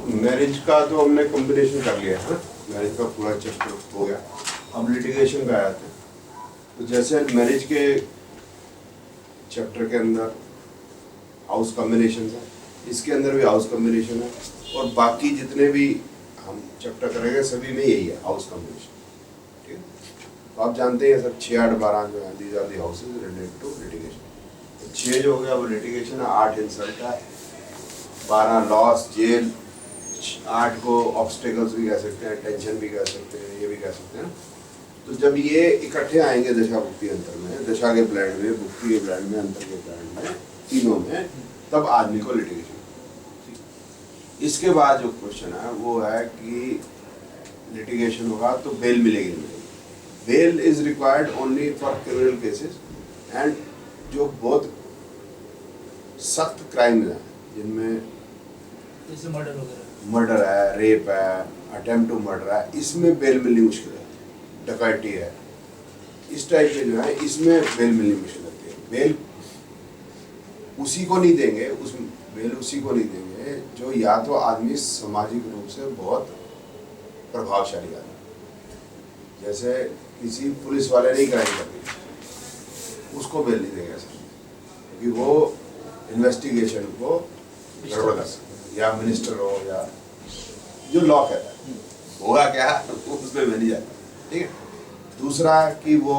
Marriage का तो हमने कॉम्बिनेशन कर लिया है, मैरिज का पूरा चैप्टर हो गया। अब लिटिगेशन का आया था, तो जैसे मैरिज के चैप्टर के अंदर हाउस कॉम्बिनेशन है, इसके अंदर भी हाउस कॉम्बिनेशन है, और बाकी जितने भी हम चैप्टर करेंगे सभी में यही है, हाउस कॉम्बिनेशन। ठीक है, तो आप जानते हैं सर 6, 8, 12 जो है these are the houses related to litigation. 6 जो हो गया वो लिटिगेशन है, 8 इंसल्ट है, 12 लॉस जेल, 8 को ऑब्स्टेकल्स भी कह सकते हैं, टेंशन भी कह सकते हैं, ये भी कह सकते हैं। तो जब ये इकट्ठे आएंगे दशा भुक्ति अंतर में, दशा के प्लान में, भुक्ति के प्लान में, अंतर के प्लान में, तीनों में, तब आदमी को लिटिगेशन। इसके बाद जो क्वेश्चन है वो है कि लिटिगेशन होगा तो बेल मिलेगी नहीं। Bail is required only for criminal cases and जो बहुत सख्त क्राइम है जिनमें जैसे मर्डर वगैरह, मर्डर है, रेप है, अटेम्प्ट टू मर्डर है, इसमें बेल मिलनी मुश्किल है। डकैती है, इस टाइप के जो है इसमें बेल मिलनी मुश्किल होती है। बेल उसी को नहीं देंगे, उस बेल उसी को नहीं देंगे जो या तो आदमी सामाजिक रूप से बहुत प्रभावशाली आदमी, जैसे किसी पुलिस वाले ने क्राइम कर दिया, उसको बेल नहीं देंगे सर, क्योंकि वो इन्वेस्टिगेशन को गड़बड़ कर सकते, या मिनिस्टर हो या जो लॉ कहता है होगा क्या उसमें मैं नहीं जाता। ठीक है, दूसरा कि वो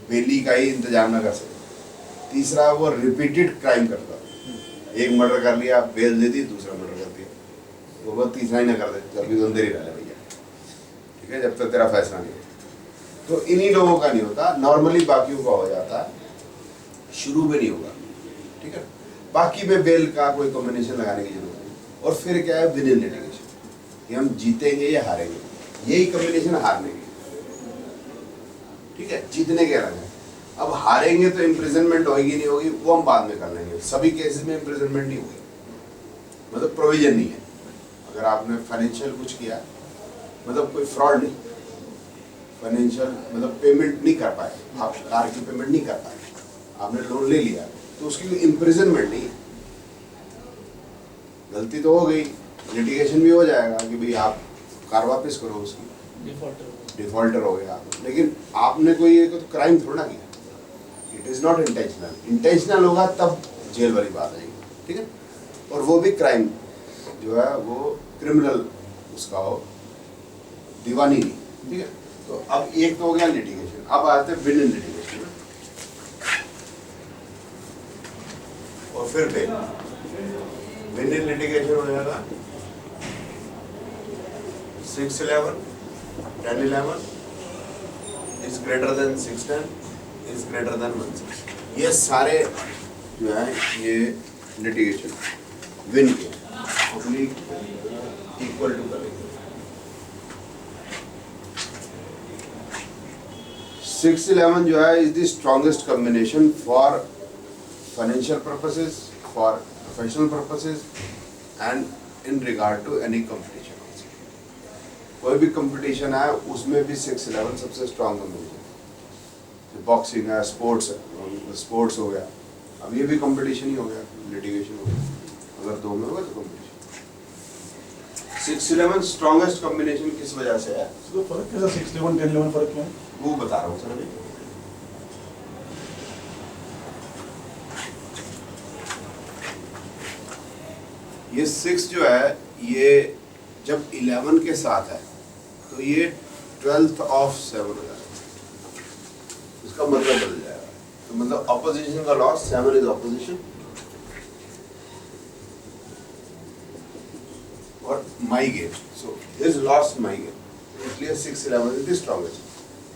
बेली का ही इंतजाम ना कर सके, तीसरा वो रिपीटेड क्राइम करता, एक मर्डर कर लिया बेल दे दी, दूसरा मर्डर कर दिया, वो तीसरा ही ना कर दे, जब भी तो अंदर ही रह भैया, ठीक है, जब तक तेरा फैसला नहीं हो। तो इन्हीं लोगों का नहीं होता, नॉर्मली बाकियों का हो जाता है, शुरू में नहीं होगा। ठीक है, बाकी में बेल का कोई कॉम्बिनेशन लगाने की जरूरत नहीं। और फिर क्या है विद इन लिटिगेशन, कि हम जीतेंगे या हारेंगे, यही कॉम्बिनेशन हारने की। ठीक है, जीतने के अलग है, अब हारेंगे तो इम्प्रिजनमेंट होगी नहीं होगी वो हम बाद में कर लेंगे। सभी केसेस में इम्प्रिजनमेंट नहीं होगी, मतलब प्रोविजन नहीं है। अगर आपने फाइनेंशियल कुछ किया, मतलब कोई फ्रॉड नहीं, फाइनेंशियल मतलब पेमेंट नहीं कर पाए, आप कार की पेमेंट नहीं कर पाए, आपने लोन ले लिया, तो उसकी कोई इम्प्रिजनमेंट नहीं है। गलती तो हो गई, लिटिगेशन भी हो जाएगा कि भाई आप कार वापस करो, उसकी डिफॉल्टर हो गया, लेकिन आपने कोई एक तो क्राइम थोड़ा किया, it is not intentional. Intentional होगा तब जेल वाली बात आएगी। ठीक है, और वो भी क्राइम जो है वो क्रिमिनल उसका हो, दीवानी नहीं। ठीक है, तो अब एक तो हो गया लिटिगेशन, अब आते हैं विद इन लिटिगेशन और फिर बेल। विद इन लिटिगेशन हो जाएगा 611, 1011 is greater than 610 is greater than 16। ये सारे जो है ये लिटिगेशन विन के अपनी इक्वल टू करेंगे। 611 जो है is the strongest combination for financial purposes, for professional purposes and in regard to any competition. कोई भी कंपटीशन है उसमें भी 611 सबसे स्ट्रॉन्ग कॉम्बिनेशन। बॉक्सिंग है, स्पोर्ट्स हो गया, अब ये भी कंपटीशन ही हो गया, लिटिगेशन हो गया। अगर दो में होगा तो कंपटीशन। 611 स्ट्रॉन्गेस्ट कॉम्बिनेशन किस वजह से है? तो फर्क क्या है 611 1011 फर्क क्या है? वो बता रहा हूँ सर अभी। ये 6 जो है ये जब 11 के साथ है तो ये 12th ऑफ 7 हो जाएगा, इसका मतलब बदल जाएगा। तो मतलब ऑपोजिशन का लॉस, 7 इज ऑपोजिशन और माई गेन, सो हिज लॉस माई गेन, इसलिए 611 इज द स्ट्रॉन्गेस्ट।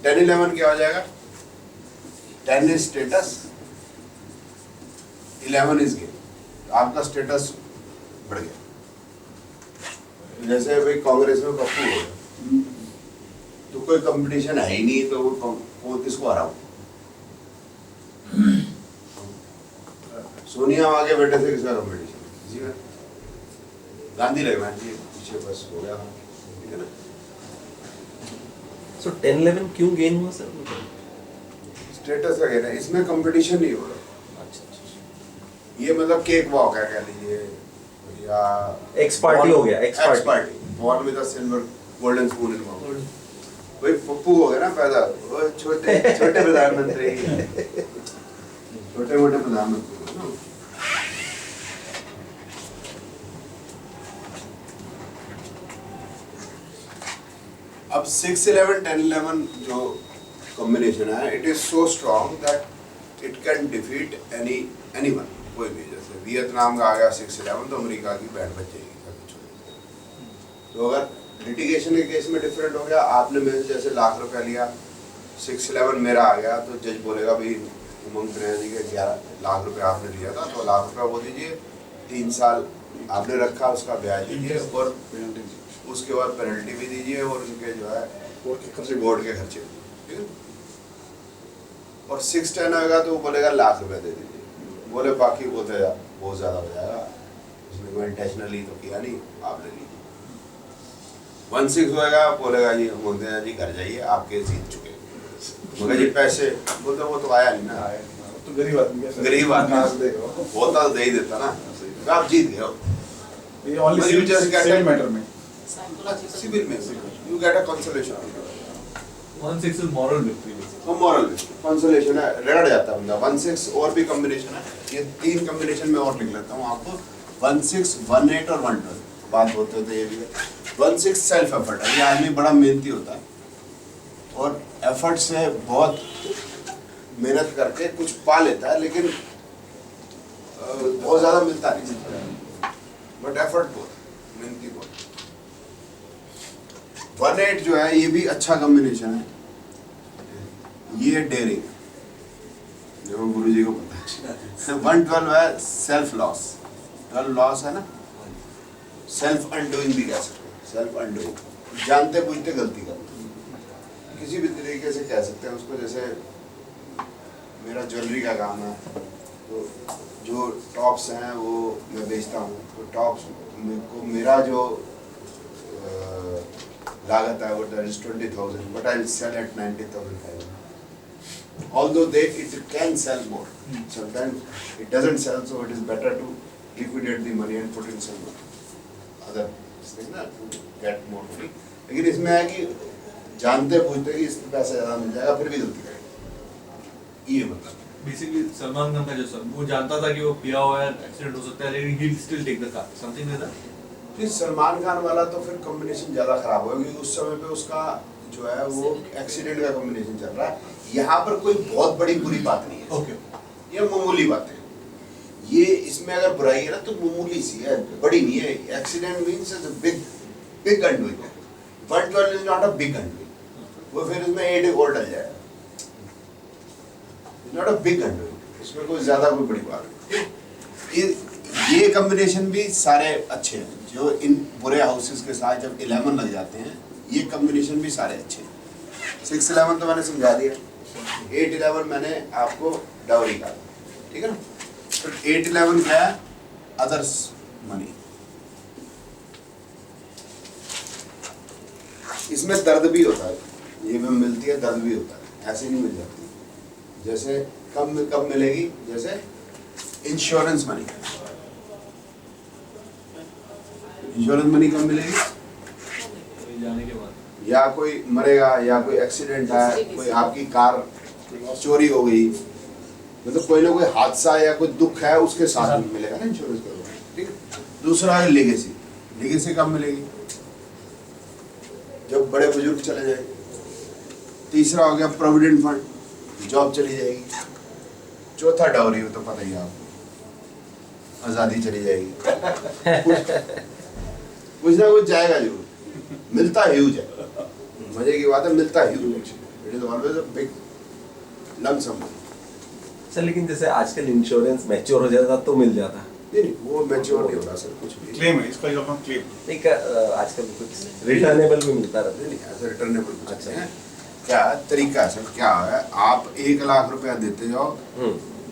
1011 क्या हो जाएगा? 10 इज स्टेटस, 11 इज गेन, आपका स्टेटस बढ़ गया। जैसे भाई कांग्रेस में पप्पू हो गया तो कोई कंपटीशन है ही नहीं, तो वो किसको हराऊं? सोनिया वहां के बेटे से किसका कंपटीशन? किसी का। गांधी लगना चाहिए पीछे, बस हो गया। ठीक है ना? सो 10-11 क्यों गेन हुआ सर? स्टेटस का कहना है, इसमें कंपटीशन नहीं हो रहा। अच्छा। ये मतलब केक वॉक है कह लीजिए, या X party हो गया, X party. Born with a silver golden spoon in mouth. और वही पप्पू हो गया ना पैदा, वो छोटे छोटे प्रधानमंत्री, छोटे मोटे प्रधानमंत्री ना। अब 6-11 10-11 जो कॉम्बिनेशन है, it is so strong that it can defeat anyone, कोई भी। जैसे वियतनाम का आ गया 6-11 तो अमेरिका की बैंड बच जाएगी। तो अगर लिटिगेशन के केस में डिफरेंट हो गया, आपने मेरे से जैसे लाख रुपया लिया, 6-11 मेरा आ गया, तो जज बोलेगा भाई उमंग प्रेरणा जी के 11 लाख रुपया आपने लिया था, तो लाख रुपया वो दीजिए, 3 साल आपने रखा, उसका ब्याज दीजिए और उसके बाद पेनल्टी भी दीजिए और उनके जो है बोर्ड के खर्चे, ठीक है। और 6-10 होगा तो वो बोलेगा लाख रुपया दे दीजिए, बोले बाकी वो तो बहुत ज़्यादा हो जाएगा, उसने कोई इंटेंशनली तो किया नहीं, आपने ली। 1-6 होएगा, बोलेगा जी बोलते हैं जी घर जाइए, आपके जीत चुके, बोले जी पैसे, बोलते वो तो आया नहीं ना, तो गरीब आदमी कैसे? गरीब आदमी कहाँ से देगा? होता तो दे ही देता ना, तो आप जीत गए हो। ये only But you just get civil it. matter में। सिविल में you get a consolation, 1-6 is moral victory basically. वो मॉरल कंसोलेशन है, रगड़ जाता है बंदा। 1-6 और भी कॉम्बिनेशन है, ये 3 कॉम्बिनेशन में और लिख लेता हूँ आपको, 1-6, 1-8 और 1-12 बात होते होते ये भी है। 1-6 सेल्फ एफर्ट है, ये आदमी बड़ा मेहनती होता है और एफर्ट से बहुत मेहनत करके कुछ पा लेता है, लेकिन बहुत ज़्यादा मिलता नहीं, बट एफर्ट बहुत, मेहनती बहुत। 1-8 जो है ये भी अच्छा कॉम्बिनेशन है, ये डेयरिंग, जो गुरु जी को पता है। 1-12 है सेल्फ लॉस, 12 लॉस है ना, सेल्फ अनडूइंग भी कह सकते हैं, सेल्फ अनडूइंग, जानते बूझते गलती करना, किसी भी तरीके से कह सकते हैं उसको। जैसे मेरा ज्वेलरी का काम है, तो जो टॉप्स हैं वो मैं बेचता हूँ, तो टॉप्स को मेरा जो लागत है वो that is 20,000, but I will sell at 90,500. Although it can sell more, sometimes it doesn't sell, so it is better to liquidate the money and put in some other thing ना, to get more money. लेकिन इसमें है कि जानते पूछते कि इसमें पैसा ज़्यादा मिल जाएगा, फिर भी गलती करेंगे, ये मतलब। Basically सलमान खान का जो सर वो जानता था कि वो पिया हुआ है, एक्सीडेंट हो सकता है, लेकिन he will still take the car, something like that. फिर सलमान खान वाला तो फिर कॉम्बिनेशन ज़्यादा खराब होगा, क्योंकि उस समय पे उसका जो है वो एक्सीडेंट का कॉम्बिनेशन चल रहा है। यहाँ पर कोई बहुत बड़ी बुरी बात नहीं है, Okay. ये मामूली बात है। ये इसमें अगर बुराई है ना तो मामूली सी है, बड़ी नहीं है। Accident means is a big undoing है। 1-12 is not a big undoing, वो फिर इसमें 8 और डल जाएगा, नॉट अ बिग अनडूइंग, इसमें कोई ज़्यादा कोई बड़ी बात नहीं। ये कॉम्बिनेशन भी सारे अच्छे हैं, जो इन बुरे हाउसेस के साथ जब 11 लग जाते हैं, ये कॉम्बिनेशन भी सारे अच्छे हैं। 6-11 तो मैंने समझा दिया, 8-11 मैंने आपको डाउरी का, ठीक है ना। तो 8-11 क्या है, अदर्स मनी, इसमें दर्द भी होता है, ये में मिलती है, दर्द भी होता है, ऐसे नहीं मिल जाती। जैसे कब मिलेगी, जैसे इंश्योरेंस मनी, इंश्योरेंस मनी कब मिलेगी, जाने के बाद या कोई मरेगा या कोई एक्सीडेंट है, कोई आपकी कार चोरी हो गई, मतलब कोई ना कोई हादसा या कोई दुख है, उसके साथ में मिलेगा ना इंश्योरेंस करोगे, ठीक है। दूसरा है लेगेसी, लेगेसी कब मिलेगी, जब बड़े बुजुर्ग चले जाएंगे। तीसरा हो गया प्रोविडेंट फंड, जॉब चली जाएगी। चौथा डाउरी हो तो पता ही है आपको, आज़ादी चली जाएगी, कुछ ना कुछ जाएगा जरूर, मिलता ह्यूज है, मजे की बात है, मिलता ह्यूज है, it is always a big lump sum. Sir लेकिन जैसे आजकल इंश्योरेंस मैच्योर हो जाता तो मिल जाता, नहीं वो मैच्योर नहीं होता सर, कुछ भी क्लेम है इसका, जो अपना क्लेम एक आजकल कुछ रिटर्नेबल भी मिलता रहता है। ऐसे रिटर्नेबल कुछ अच्छा। है। क्या तरीका है सर, क्या है, आप 1 लाख रुपया देते जाओ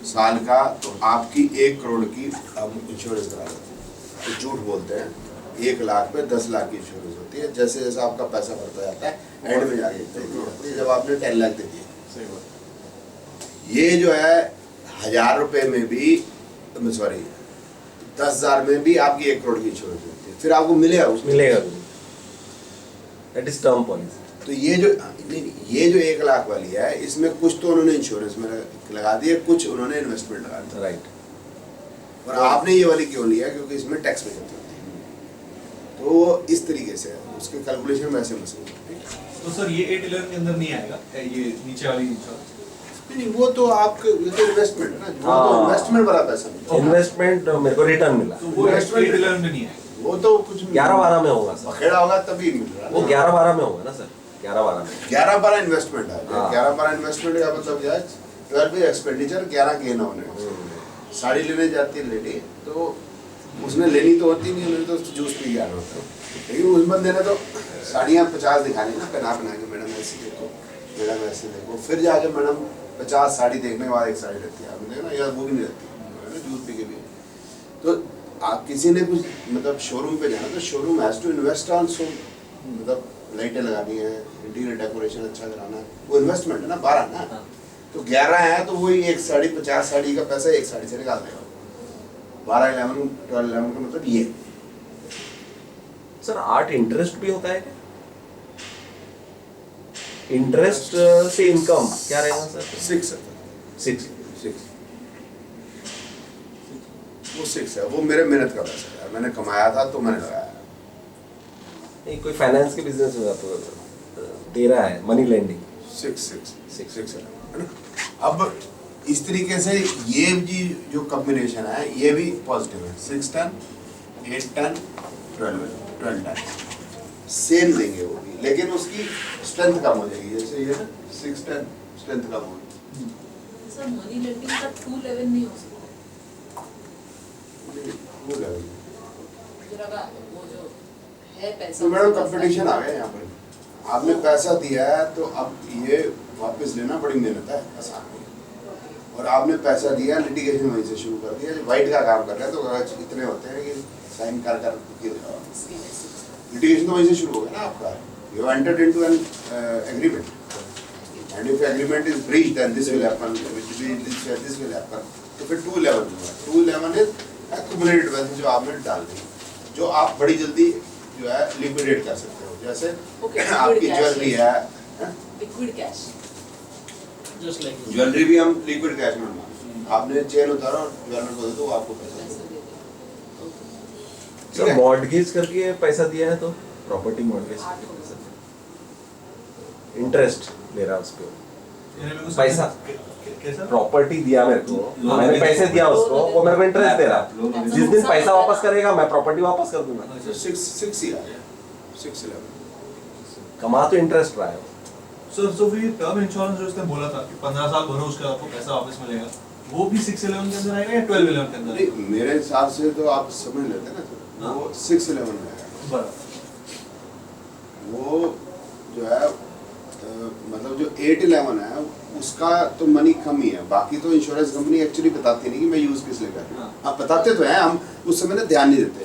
साल का, तो आपकी 1 करोड़ की हम इंश्योरेंस करा देते हैं। तो झूठ बोलते हैं, 1 लाख पे 10 लाख की इंश्योरेंस होती है, जैसे जैसे आपका पैसा बढ़ता जाता है, एंड में जाके इतनी होती है, जब आपने 10 लाख दे दिए। सही बात। ये जो है 1000 रुपये में भी, सॉरी 10,000 में भी आपकी 1 करोड़ की इंश्योरेंस रहती है, फिर आपको मिलेगा उसमें। मिलेगा भी, दैट इज टर्म पॉलिसी। तो ये जो 1 लाख वाली है, इसमें कुछ तो उन्होंने इंश्योरेंस में लगा दिए, कुछ उन्होंने इन्वेस्टमेंट लगा दिया। राइट। और आपने ये वाली क्यों लिया? क्योंकि इसमें टैक्स बचत होती है। तो इस तरीके से उसके कैलकुलेशन वैसे मसले हैं। तो सर ये 811 के अंदर नहीं आएगा ये नीचे वाली इंश्योरेंस? नहीं, वो तो आपके ये तो इन्वेस्टमेंट है ना, वो तो हाँ। इन्वेस्टमेंट वाला पैसा नहीं। इन्वेस्टमेंट मेरे को रिटर्न मिला, तो वो 811 में नहीं आएगा। वो तो कुछ 11-12 में होगा सर, बखेड़ा होगा तभी मिल रहा है वो ना। 11-12 में होगा ना सर, 11-12 में। 11-12 इन्वेस्टमेंट है। हाँ। 11-12 इन्वेस्टमेंट का मतलब क्या है? 12 एक्सपेंडिचर, 11 गेन होने। साड़ी लेने जाती है लेडी, तो उसने लेनी तो होती नहीं, उन्होंने तो जूस पी के आना होता है। लेकिन उस बंदे ने तो साड़ियाँ 50 दिखानी ना, पहना के, मैडम ऐसी देखो, मैडम ऐसे देखो, फिर जाके मैडम 50 साड़ी देखने के बाद एक साड़ी रहती है, आपने देखा ना, यार वो भी नहीं रहती, जूस पी के भी। तो आप किसी ने कुछ मतलब शोरूम पे जाना, तो showroom has to invest on, so मतलब लाइटें लगानी है, इंटीरियर डेकोरेशन अच्छा कराना है, वो इन्वेस्टमेंट है ना, 12 ना। तो 11 है, तो वही एक साड़ी 50 साड़ी का पैसा एक साड़ी से निकाल देगा। 12, 11, 12, 11 का मतलब ये। सर 8 इंटरेस्ट भी होता है क्या? इंटरेस्ट से इनकम क्या रहेगा सर? 6 है। 6। 6 वो 6 है, वो मेरे मेहनत का पैसा है, मैंने कमाया था तो मैंने लगाया। नहीं, कोई फाइनेंस के बिजनेस में तो दे रहा है, मनी लेंडिंग। 6 है ना। अब इस तरीके से ये जी जो कॉम्बिनेशन है ये भी पॉजिटिव है। 6 10, 8 10, 12 10 सेम देंगे वो भी, लेकिन उसकी स्ट्रेंथ कम हो जाएगी। जैसे ये ना 6 10 स्ट्रेंथ कम होगी। सर मनी लेंडिंग का 211 नहीं हो सकता। वो लेवल जरा वो जो है पैसा, तो मैडम कंपटीशन आ गया यहाँ पर। आपने पैसा दिया है तो अब ये वापस लेना बड़ी मेहनत है, आसान नहीं। और आपने पैसा दिया, लिटिगेशन वहीं से शुरू कर दिया। जो वाइट का काम कर रहा है तो कागज इतने होते हैं कि साइन कर लिटिगेशन तो वहीं से शुरू हो गया ना आपका। You entered into an agreement, and if agreement is breached then this will happen, this will happen. तो फिर 211 हुआ। 211 इज एक्युमुलेटेड वेल्थ जो आपने डाल दी, जो आप बड़ी जल्दी जो है लिक्विडेट कर सकते हो। जैसे आपकी ज्वेलरी है, liquid cash, just like jewellery भी हम लिक्विड कैश में मांगते। आपने चेन उतारा और ज्वेलर को दे दो, आपको पैसा दे दो। सर मॉर्गेज करके पैसा दिया है तो प्रॉपर्टी मॉर्गेज, इंटरेस्ट ले रहा है उस पे, पैसा कैसा? प्रॉपर्टी दिया मेरे को, मैंने पैसे दिया उसको, वो मेरे को इंटरेस्ट दे रहा। जिस दिन पैसा वापस करेगा मैं प्रॉपर्टी वापस कर दूंगा। तो 6 ही आ गया, 611। कमा तो इंटरेस्ट रहा है। सो ये टर्म इंश्योरेंस जो उसने बोला था कि 15 साल भरो उसके बाद आपको पैसा वापस मिलेगा, वो भी 611 के अंदर आएगा या 1211 के अंदर? नहीं, मेरे हिसाब से तो आप समझ लेते हैं ना, वो 611 में आएगा। बराबर। वो जो है मतलब जो 811 है उसका तो मनी कम ही है। बाकी तो इंश्योरेंस कंपनी एक्चुअली बताती नहीं कि मैं यूज किस लिए कर रही हूँ। हाँ बताते तो हैं, हम उस समय ना ध्यान नहीं देते।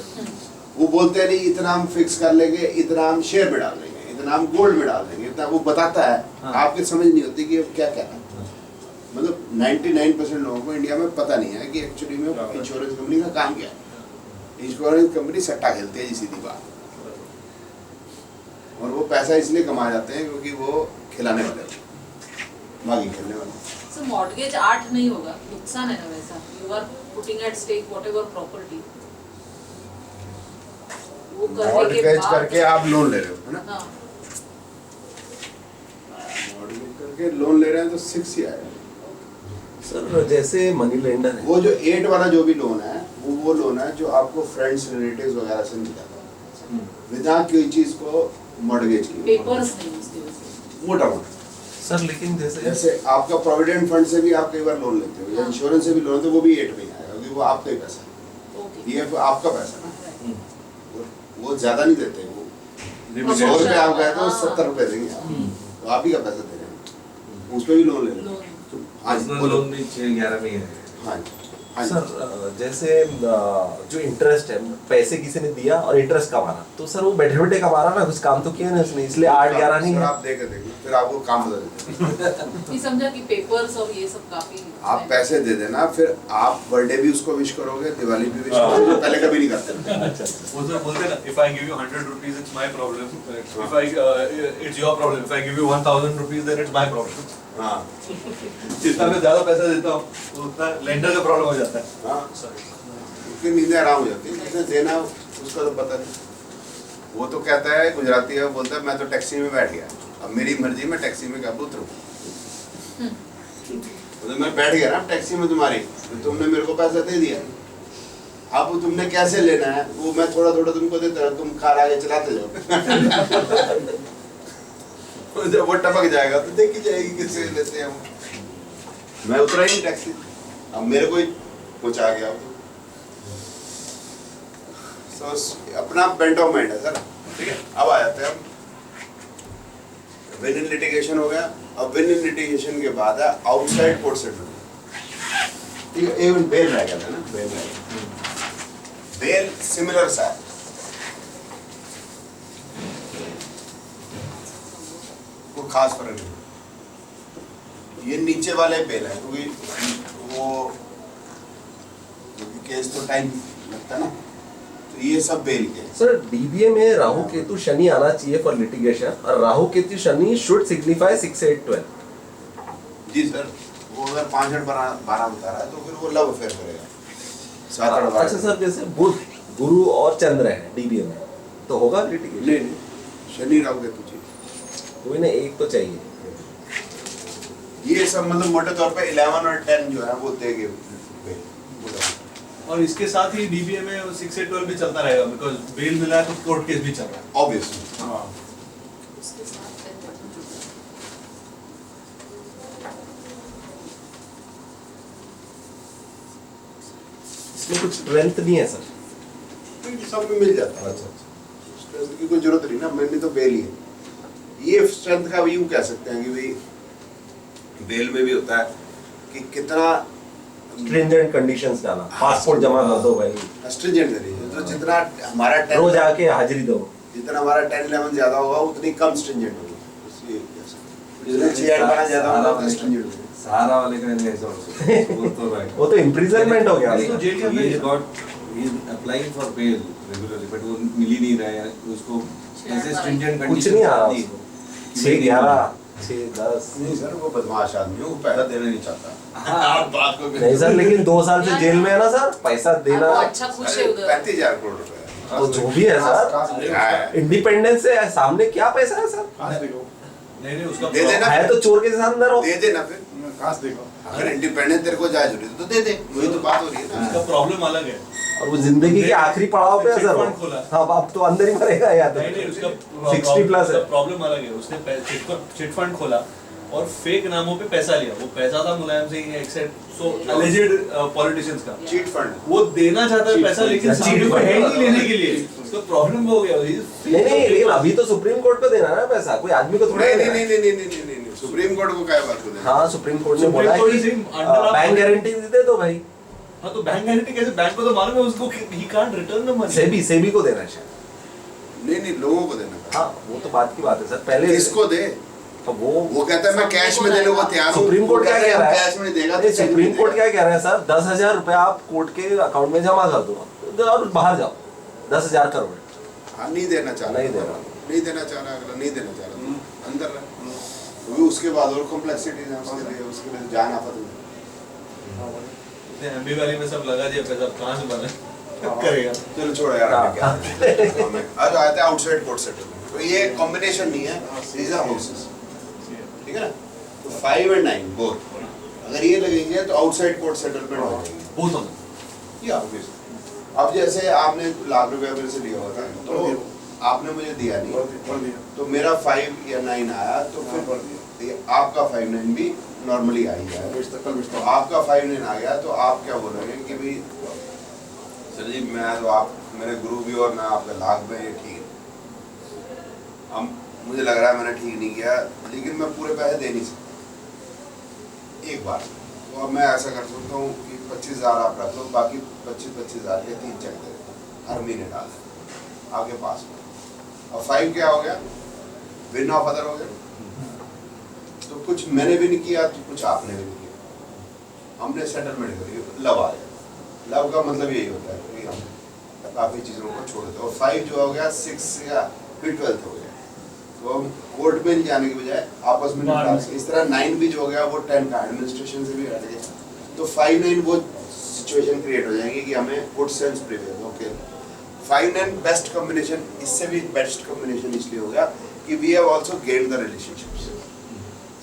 वो बोलते हैं नहीं इतना हम फिक्स कर लेंगे, इतना हम शेयर में डाल देंगे, इतना हम गोल्ड में डाल देंगे, इतना वो बताता है। आपकी समझ नहीं होती कि क्या कह रहा है। मतलब 99% लोगों को इंडिया में पता नहीं है कि एक्चुअली में इंश्योरेंस कंपनी का काम क्या है। इंश्योरेंस कंपनी सट्टा खेलती है जी, सीधी बात। और वो पैसा इसलिए कमा जाते हैं क्योंकि वो खिलाने वाले हैं, मागी खेलने वाले। सो मॉर्गेज 8 नहीं होगा, नुकसान है ना वैसा। You are putting at stake whatever property, वो करने के मॉर्गेज बाद करके आप लोन ले रहे हो, है ना? हाँ, मॉर्गेज करके लोन ले रहे हैं तो 6 ही आएगा। सर जैसे मनी लेंडर है, वो जो 8 वाला जो भी लोन है वो लोन है जो आपको फ्रेंड्स रिलेटिव्स वगैरह से मिल जाता है बिना कोई चीज को मॉर्गेज की। पेपर्स नहीं उसकी वजह से। मोटा मोटा सर लेकिन जैसे आपका प्रोविडेंट फंड से भी आप कई बार लोन लेते हो या इंश्योरेंस से भी लोन, तो वो भी 8 में ही आएगा क्योंकि वो आपका ही पैसा है। ओके, ये आपका पैसा ना, वो ज्यादा नहीं देते। वो 100 रुपये आप गए तो 70 रुपये देंगे आप, तो आप ही का पैसा दे रहे हैं, उस पर भी लोन ले लेंगे। लोन हाँ जी, पर्सनल लोन भी 6-11 में ही है। हाँ जी, हाँ जी। सर जैसे जो इंटरेस्ट है, पैसे किसी ने दिया और इंटरेस्ट कमा रहा, तो सर वो बैठे बैठे कमा रहा ना, कुछ काम तो किया नहीं उसने, इसलिए 8-11 नहीं सर है। आप देखे फिर आपको काम बदल देते नहीं समझा कि पेपर्स और ये सब काफी आप पैसे दे देना, फिर आप बर्थडे भी उसको विश करोगे, दिवाली भी विश करोगे, जो पहले कभी नहीं करते। वो तो बोलते हैं ना, if I give you 100 rupees, it's my problem. If I, it's your problem. If I give you 1000 rupees, then it's my problem. हाँ जितना मैं ज्यादा पैसा देता हूँ, उतना लेंडर का प्रॉब्लम हो जाता है. हाँ, उसकी नींदें आराम हो जाती है, जिसने देना उसका तो पता नहीं। वो तो कहता है, गुजराती है, बोलता है मैं तो टैक्सी में बैठ गया, अब मेरी मर्जी मैं टैक्सी में कब उतरूँ। तो मैं बैठ गया ना टैक्सी में तुम्हारी, तो तुमने मेरे को पैसा दे दिया, अब वो तुमने कैसे लेना है वो मैं थोड़ा थोड़ा तुमको देता हूँ, तुम कार आगे चलाते जाओ। जब वो टपक जाएगा तो देखी जाएगी किससे लेते हैं वो। मैं उतरा ही नहीं टैक्सी, अब मेरे को ही कुछ आ गया। तो अपना बेंट ऑफ माइंड है सर, ठीक है। अब आ जाते हैं हम, विन इन लिटिगेशन हो गया। अब विन इन लिटिगेशन के बाद है आउटसाइड कोर्ट सेटलमेंट, ठीक है। इवन बेल रह गया था ना, बेल रह गया। बेल सिमिलर सा है, कोई खास फर्क नहीं। ये नीचे वाले बेल है, क्योंकि वो केस तो टाइम लगता है ना, तो ये सब बेल के। सर डीबीए में राहु केतु शनि आना चाहिए फॉर लिटिगेशन, और राहु केतु शनि शुड सिग्निफाई 6, 8, 12। जी सर, वो अगर 5, 8, 12 बता रहा है तो फिर वो लव अफेयर करेगा। 7, 8, 12। अच्छा सर, जैसे बुध, गुरु और चंद्र है डीबीए में, तो होगा लिटिगेशन? नहीं, शनि राहु केतु चाहिए, कोई ना एक तो चाहिए। ये सब मतलब मोटे तौर पे 11 और 10 जो है वो देंगे बेल। और इसके साथ ही डीबीए में 6 से 12 भी चलता रहेगा, बिकॉज बेल मिला है तो कोर्ट केस भी चल रहा है. ऑब्वियसली हाँ उसके साथ 10% जुड़ा इसमें कुछ स्ट्रेंथ नहीं है सर। सब में मिल जाता है। स्ट्रेंथ की कोई जरूरत नहीं ना, मैंने तो बेल ही है। ये स्ट्रेंथ का भी यूं कह सकते हैं कि भाई बेल में भी होता है कि कितना स्ट्रिंजेंट कंडीशंस डाला, पासपोर्ट जमा कर दो भाई, स्ट्रिंजेंट करिए, तो जितना हमारा 10 रोज आके हाजिरी दो। जितना हमारा 10-11 ज्यादा होगा उतनी कम स्ट्रिंजेंट होगी। इसलिए कह सकते हैं। जितना 6-8 ज्यादा होगा उतना स्ट्रिंजेंट होगा। सहारा वाले का नहीं ऐसा हो वो तो राइट वो तो इम्प्रिजनमेंट हो गया। तो जेल के अंदर ही है। He is applying for bail regularly but वो मिल ही नहीं रहा है उसको, ऐसे स्ट्रिंजेंट कुछ नहीं आ रहा उसको। 6-11 6-10 नहीं सर, वो बदमाश आदमी है, वो पैसा देना नहीं चाहता। आप बात को नहीं सर, लेकिन 2 साल से जेल में है ना सर, पैसा देना वो अच्छा खुश है उधर 35,000 करोड़ रुपए तो जो भी है सर, है। इंडिपेंडेंस से सामने क्या पैसा है सर? काश देखो, नहीं उसका दे देना। है तो चोर के साथ अंदर हो। दे देना फिर, काश देखो। अगर इंडिपेंडेंट तेरे को जायज हो रही है तो दे दे, वही तो बात हो रही है उसका ना। प्रॉब्लम अलग है. और वो जिंदगी के आखिरी पड़ाव पे है सर वो। चिट फंड खोला. हाँ, अब तो अंदर ही मरेगा या तो नहीं उसका 60+ है। प्रॉब्लम अलग है. उसने चिट फंड खोला और फेक नामों पे पैसा लिया. वो पैसा था मुलायम सिंह एक्सेप्ट सो अलेजेड पॉलिटिशियंस का. चीट फंड वो देना चाहता है पैसा, लेकिन cheat सामने fund. कोई है ही नहीं लेने के लिए. उसका प्रॉब्लम हो गया. नहीं, लेकिन अभी तो सुप्रीम कोर्ट पे देना है ना पैसा, कोई आदमी को थोड़ा नहीं देना नहीं है। नहीं नहीं नहीं नहीं नहीं, सुप्रीम कोर्ट को क्या बात को हाँ, सुप्रीम कोर्ट ने सुप्रीम बोला है कोर्ट कि is saying under bank guarantee दे दो भाई। हाँ तो बैंक गारंटी कैसे? बैंक को तो मालूम है उसको he can't return the money. SEBI को देना है शायद। नहीं लोगों को देना था। हाँ, वो तो बात की बात है सर। पहले किसको दे? तो वो कहता है मैं कैश में देने को तैयार हूँ। सुप्रीम कोर्ट क्या कह रहा है? कैश में देगा तो नहीं, चेक सुप्रीम नहीं कोर्ट देगा। क्या कह रहा है सर? 10,000 रुपए आप कोर्ट के अकाउंट में जमा कर दो और बाहर जाओ। 10,000 करोड़ हाँ, नहीं देना चाह रहा, नहीं दे रहा। नहीं देना चाह रहा, अगला नहीं देना चाह रहा, अंदर रहा। क्योंकि उसके बाद और कॉम्प्लेक्सिटीज हैं उसके लिए जान आफत में। एमबी वैली में सब लगा दिया पैसा, कहाँ से बना करेगा? चलो छोड़ो यार, हाँ। हमें क्या आज आते हैं आउटसाइड कोर्ट सेटलमेंट। तो ये कॉम्बिनेशन नहीं है, these are houses, ठीक है ना। तो 5 और 9 बोथ अगर ये लगेंगे तो आउटसाइड कोर्ट सेटलमेंट हो जाएगी। बहुत होता या अब जैसे आपने लाख रुपया मेरे से लिया हुआ था, तो आपने मुझे दिया नहीं, पढ़ दिया, तो मेरा 5 या 9 आया, तो हाँ, पढ़ फिर दिया। ये आपका 5-9 भी नॉर्मली आ ही जाएगा। कल तो बेचता आपका 5-9 आ गया, तो आप क्या बोलोगे कि भाई सर जी मैं तो आप मेरे गुरु भी और मैं आपका लाख में ये ठीक है। अब मुझे लग रहा है मैंने ठीक नहीं किया, लेकिन मैं पूरे पैसे दे नहीं सकता एक बार। तो अब मैं ऐसा कर सकता हूँ कि 25,000 आप रख लो, बाकी 25,000 के 3 चेक दे दें, हर महीने डाल दें आपके पास में। और 5 क्या हो गया, विन ऑफ अदर हो गया। तो कुछ मैंने भी नहीं किया तो कुछ आपने भी नहीं किया, हमने सेटलमेंट करी, लव आ गया। लव का मतलब यही होता है कि हम काफ़ी चीज़ों को छोड़ देते हैं। और 5 जो हो गया 6 या फिर 12th हो गया, तो हम कोर्ट में जाने के बजाय आपस में निपटा सकते। इस तरह 9 भी जो हो गया वो 10 का एडमिनिस्ट्रेशन से भी हट गया, तो 5-9 वो सिचुएशन क्रिएट हो जाएंगी कि हमें good sense prevail. Okay, 5-9 best combination, इससे भी बेस्ट कॉम्बिनेशन इसलिए हो गया कि we have also gain the relationships.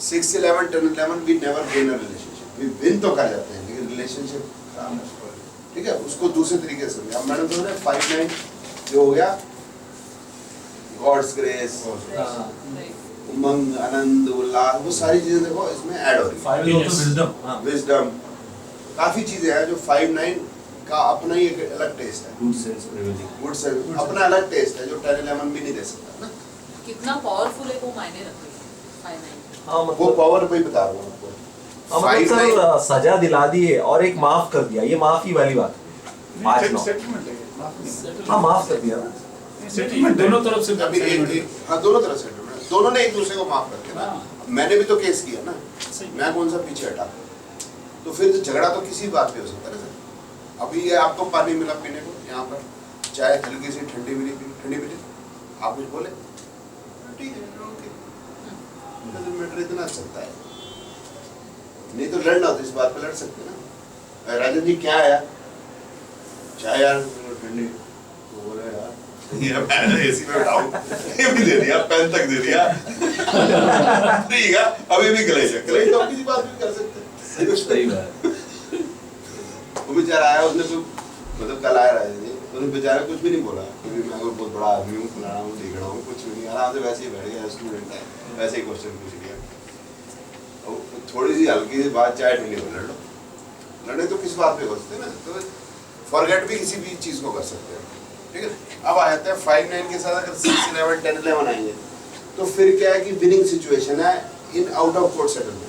6-11 10-11 we never gain a relationship, we win तो कर जाते हैं लेकिन रिलेशनशिप खराब है, ठीक है। उसको दूसरे तरीके से अब मैंने तो 5-9 जो हो गया गॉड्स ग्रेस, उमंग, आनंद, उल्लास, वो सारी चीजें देखो इसमें ऐड हो रही 5 is also wisdom. हाँ. है। विजडम, काफी चीजें हैं जो 5-9 का अपना ही एक अलग टेस्ट है, good sense prevailing. Good sense अपना अलग टेस्ट है जो 10-11 भी नहीं दे सकता ना। कितना पावरफुल है वो मायने रखते हैं 5-9। हाँ वो मतलब पावर पे ही बता रहा हूँ आपको। हाँ, मतलब 5-9 सर सजा दिला दी है और एक माफ कर दिया, ये माफी वाली बात है। 5-9 सेटलमेंट है, माफ नहीं। हाँ माफ कर दिया ना। सेटलमेंट दोनों तरफ से अभी हाँ दोनों तरह से दोनों ने एक दूसरे को माफ करके ना, मैंने भी तो केस किया ना, मैं कौन सा पीछे हटा, तो फिर झगड़ा तो किसी बात पे हो सकता है ना सर। अभी ये आपको पानी मिला पीने को यहाँ पर, चाय हल्की सी ठंडी मिली, आप कुछ बोले ठीक है ओके, मैटर इतना चलता है, नहीं तो लड़ना हो तो इस बात पे लड़ सकते ना। राजन जी क्या आया, चाय यार ठंडी, तो बोले यार ये मैं एसी में बैठा हूँ, ये भी दे दिया, पेन तक दे दिया, ठीक है अभी भी कलेश तो किसी बात भी कर सकते हैं। सही बात। वो बेचारा आया, उसने कोई मतलब कल आया राजा जी, उसने बेचारा कुछ भी नहीं बोला क्योंकि मैं कोई बहुत बड़ा आदमी हूँ, फलाना हूँ, देख रहा हूँ, कुछ भी नहीं, आराम से वैसे ही बैठ गया, स्टूडेंट है, वैसे ही क्वेश्चन पूछ लिया। और थोड़ी सी हल्की सी बात, चाय ठंडी हो, लड़ लो, लड़े तो किस बात पे हो सकते ना, तो फॉरगेट भी किसी भी चीज़ को कर सकते हैं, ठीक है। अब आ जाते हैं 5-9 के साथ अगर 6-11 10-11 आएंगे तो फिर क्या है कि विनिंग सिचुएशन है in out of court settlement.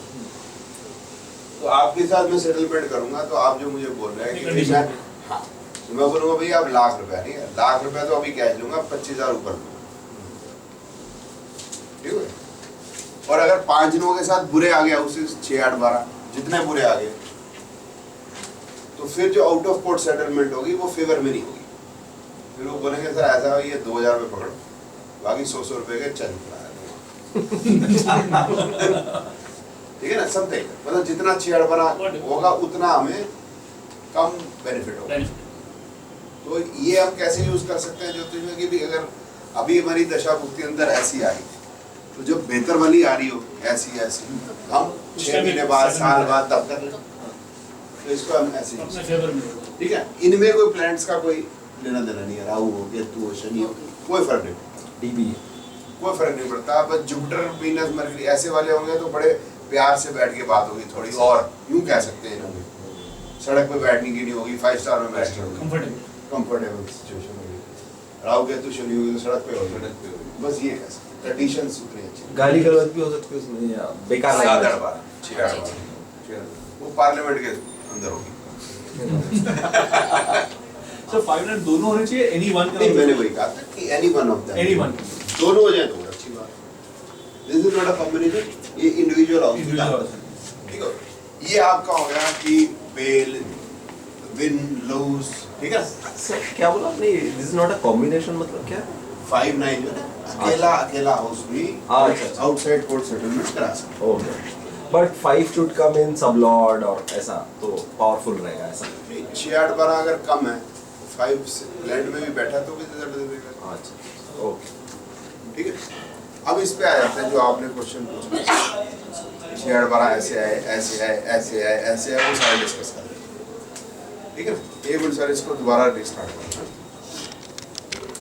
तो आपके साथ मैं सेटलमेंट करूंगा तो आप जो मुझे बोल रहे हैं कि मैं हाँ तो मैं बोलूँगा भैया आप लाख रुपया, ठीक है, लाख रुपया तो अभी कैश लूंगा, 25,000 ऊपर लूंगा, ठीक है। और अगर 5 दिनों के साथ बुरे आ गया, उसे 6-8-12 जितने बुरे आ गए, तो फिर जो आउट ऑफ कोर्ट सेटलमेंट होगी वो फेवर में नहीं होगी। फिर वो बोलेंगे सर ऐसा हो, ये 2,000 रुपये पकड़ो, बाकी 100 रुपये के चल ठीक है ना, समथिंग मतलब जितना 6-8 होगा उतना हमें कम बेनिफिट होगा। तो ये हम कैसे यूज कर सकते हैं ज्योतिष में कि भी अगर अभी हमारी दशा भुक्ति अंदर ऐसी आई तो जो बेहतर वाली आ रही हो ऐसी हम 6 महीने बाद, साल बाद तब कर लें, तो इसको हम ऐसे ठीक है। इनमें कोई प्लैनेट्स का कोई लेना देना नहीं है, राहु हो, केतु हो, शनि हो, कोई फर्क नहीं पड़ता, डीबी कोई फर्क नहीं पड़ता। बस जुपिटर, वीनस, मरकरी ऐसे वाले होंगे तो बड़े प्यार से बैठ के बात होगी थोड़ी, और यूं कह सकते हैं इन्होंने सड़क पे बैठने की नहीं होगी, 5 स्टार में बैठ के होगी, कंफर्टेबल सिचुएशन होगी। राहु केतु शनि होगी तो सड़क पे होगी, बस ये कह सकते हैं। कंडीशंस उतनी अच्छी, गाली गलौज भी हो सकती है उसमें या बेकार सात language? आठ बार, 6-8 बार वो पार्लियामेंट के अंदर होगी। So 5-9 दोनों होने चाहिए, any one का नहीं मैंने वही कहा था कि any one of them, any one दोनों हो जाए तो अच्छी बात है। This is not a combination, ये इंडिविजुअल individual हाउस, होता ठीक है। ये आपका हो गया कि बेल, विन, लूज, ठीक है। सर क्या बोला आपने, this is not a combination, मतलब क्या? 5-9 जो है अकेला हाउस भी अच्छा। आउटसाइड कोर्ट सेटलमेंट करा सकते हैं। ओके, बट 5 शुड कम इन सब लॉर्ड और ऐसा तो पावरफुल रहेगा ऐसा। 6-8-12 अगर कम है, 5 लैंड में भी बैठा तो भी रिजल्ट देगा। अच्छा ओके, ठीक है। अब इस पे आ जाते हैं जो आपने क्वेश्चन पूछा, 6-8-12 ऐसे आए, ऐसे आए, ऐसे आए, ऐसे आए, वो सारे डिस्कस करें, ठीक है। एक मिनट सर इसको दोबारा रिस्टार्ट करना।